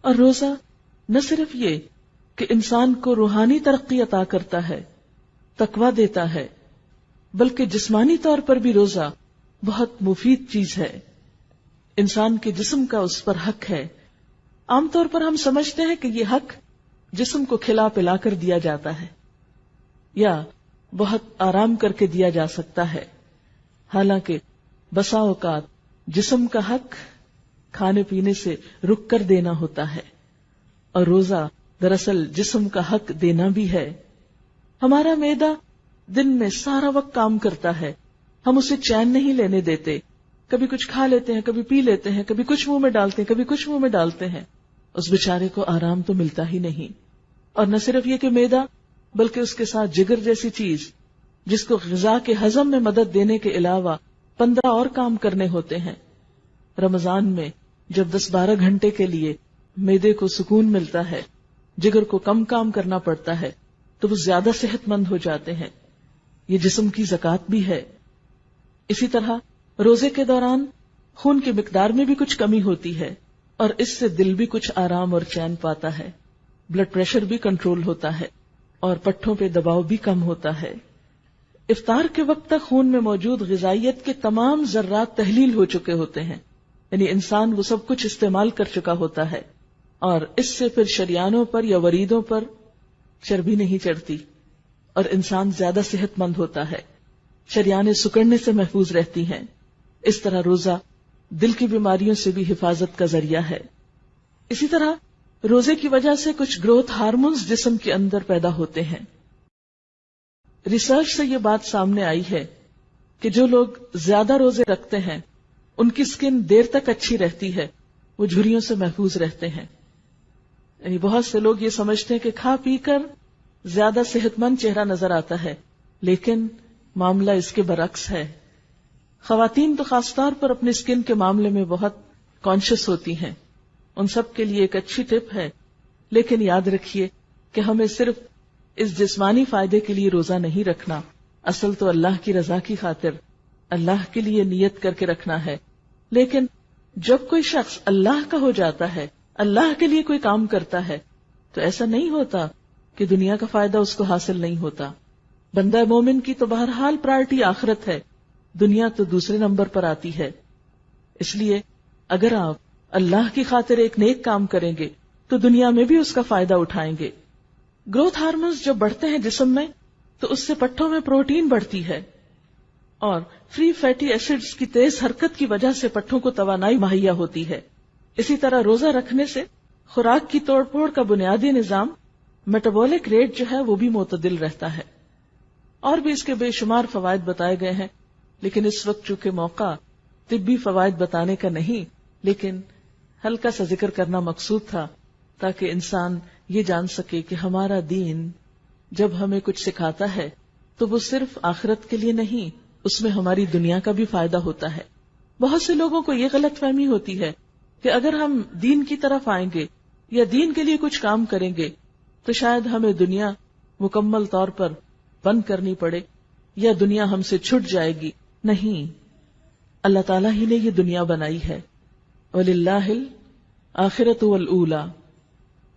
اور روزہ نہ صرف یہ کہ انسان کو روحانی ترقی عطا کرتا ہے، تقویٰ دیتا ہے، بلکہ جسمانی طور پر بھی روزہ بہت مفید چیز ہے. انسان کے جسم کا اس پر حق ہے. عام طور پر ہم سمجھتے ہیں کہ یہ حق جسم کو کھلا پلا کر دیا جاتا ہے یا بہت آرام کر کے دیا جا سکتا ہے، حالانکہ بسا اوقات جسم کا حق کھانے پینے سے رک کر دینا ہوتا ہے، اور روزہ دراصل جسم کا حق دینا بھی ہے. ہمارا معدہ دن میں سارا وقت کام کرتا ہے، ہم اسے چین نہیں لینے دیتے. کبھی کچھ کھا لیتے ہیں، کبھی پی لیتے ہیں، کبھی کچھ منہ میں ڈالتے ہیں، کبھی کچھ منہ میں ڈالتے ہیں. اس بیچارے کو آرام تو ملتا ہی نہیں. اور نہ صرف یہ کہ معدہ، بلکہ اس کے ساتھ جگر جیسی چیز جس کو غذا کے ہضم میں مدد دینے کے علاوہ 15 اور کام کرنے ہوتے ہیں. رمضان میں جب 10-12 گھنٹے کے لیے معدے کو سکون ملتا ہے، جگر کو کم کام کرنا پڑتا ہے، تو وہ زیادہ صحت مند ہو جاتے ہیں. یہ جسم کی زکوٰۃ بھی ہے. اسی طرح روزے کے دوران خون کی مقدار میں بھی کچھ کمی ہوتی ہے، اور اس سے دل بھی کچھ آرام اور چین پاتا ہے. بلڈ پریشر بھی کنٹرول ہوتا ہے اور پٹھوں پہ دباؤ بھی کم ہوتا ہے. افطار کے وقت تک خون میں موجود غذائیت کے تمام ذرات تحلیل ہو چکے ہوتے ہیں، یعنی انسان وہ سب کچھ استعمال کر چکا ہوتا ہے، اور اس سے پھر شریانوں پر یا وریدوں پر چربی نہیں چڑھتی اور انسان زیادہ صحت مند ہوتا ہے. شریانیں سکڑنے سے محفوظ رہتی ہیں. اس طرح روزہ دل کی بیماریوں سے بھی حفاظت کا ذریعہ ہے. اسی طرح روزے کی وجہ سے کچھ گروتھ ہارمونز جسم کے اندر پیدا ہوتے ہیں. ریسرچ سے یہ بات سامنے آئی ہے کہ جو لوگ زیادہ روزے رکھتے ہیں ان کی سکن دیر تک اچھی رہتی ہے، وہ جھریوں سے محفوظ رہتے ہیں. یعنی بہت سے لوگ یہ سمجھتے ہیں کہ کھا پی کر زیادہ صحت مند چہرہ نظر آتا ہے، لیکن معاملہ اس کے برعکس ہے. خواتین تو خاص طور پر اپنی سکن کے معاملے میں بہت کانشیس ہوتی ہیں. ان سب کے لیے ایک اچھی ٹپ ہے، لیکن یاد رکھیے کہ ہمیں صرف اس جسمانی فائدے کے لیے روزہ نہیں رکھنا، اصل تو اللہ کی رضا کی خاطر اللہ کے لیے نیت کر کے رکھنا ہے. لیکن جب کوئی شخص اللہ کا ہو جاتا ہے، اللہ کے لیے کوئی کام کرتا ہے، تو ایسا نہیں ہوتا کہ دنیا کا فائدہ اس کو حاصل نہیں ہوتا. بندہ مومن کی تو بہرحال پرائرٹی آخرت ہے، دنیا تو دوسرے نمبر پر آتی ہے. اس لیے اگر آپ اللہ کی خاطر ایک نیک کام کریں گے تو دنیا میں بھی اس کا فائدہ اٹھائیں گے. گروتھ ہارمونز جب بڑھتے ہیں جسم میں تو اس سے پٹھوں میں پروٹین بڑھتی ہے، اور فری فیٹی ایسڈز کی تیز حرکت کی وجہ سے پٹھوں کو توانائی مہیا ہوتی ہے. اسی طرح روزہ رکھنے سے خوراک کی توڑ پھوڑ کا بنیادی نظام میٹابولک ریٹ جو ہے وہ بھی معتدل رہتا ہے. اور بھی اس کے بے شمار فوائد بتائے گئے ہیں، لیکن اس وقت چونکہ موقع طبی فوائد بتانے کا نہیں، لیکن ہلکا سا ذکر کرنا مقصود تھا تاکہ انسان یہ جان سکے کہ ہمارا دین جب ہمیں کچھ سکھاتا ہے تو وہ صرف آخرت کے لیے نہیں، اس میں ہماری دنیا کا بھی فائدہ ہوتا ہے. بہت سے لوگوں کو یہ غلط فہمی ہوتی ہے کہ اگر ہم دین کی طرف آئیں گے یا دین کے لیے کچھ کام کریں گے تو شاید ہمیں دنیا مکمل طور پر بند کرنی پڑے یا دنیا ہم سے چھٹ جائے گی. نہیں، اللہ تعالیٰ ہی نے یہ دنیا بنائی ہے. وَلِلَّهِ الْآخِرَةُ وَالْأُولَى،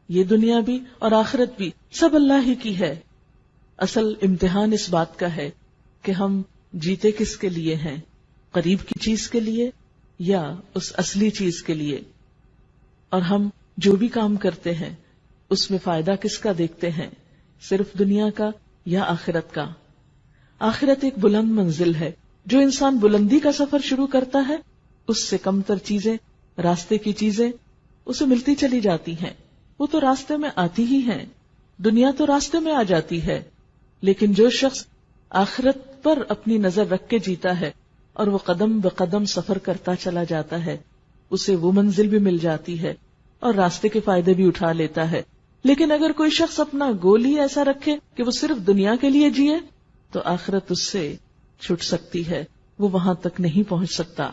یہ دنیا بھی اور آخرت بھی سب اللہ ہی کی ہے. اصل امتحان اس بات کا ہے کہ ہم جیتے کس کے لیے ہیں، قریب کی چیز کے لیے یا اس اصلی چیز کے لیے. اور ہم جو بھی کام کرتے ہیں اس میں فائدہ کس کا دیکھتے ہیں، صرف دنیا کا یا آخرت کا. آخرت ایک بلند منزل ہے. جو انسان بلندی کا سفر شروع کرتا ہے اس سے کم تر چیزیں، راستے کی چیزیں اسے ملتی چلی جاتی ہیں. وہ تو راستے میں آتی ہی ہیں، دنیا تو راستے میں آ جاتی ہے. لیکن جو شخص آخرت پر اپنی نظر رکھ کے جیتا ہے اور وہ قدم بقدم سفر کرتا چلا جاتا ہے، اسے وہ منزل بھی مل جاتی ہے اور راستے کے فائدے بھی اٹھا لیتا ہے. لیکن اگر کوئی شخص اپنا گول ہی ایسا رکھے کہ وہ صرف دنیا کے لیے جیے تو آخرت اس سے چھٹ سکتی ہے، وہ وہاں تک نہیں پہنچ سکتا.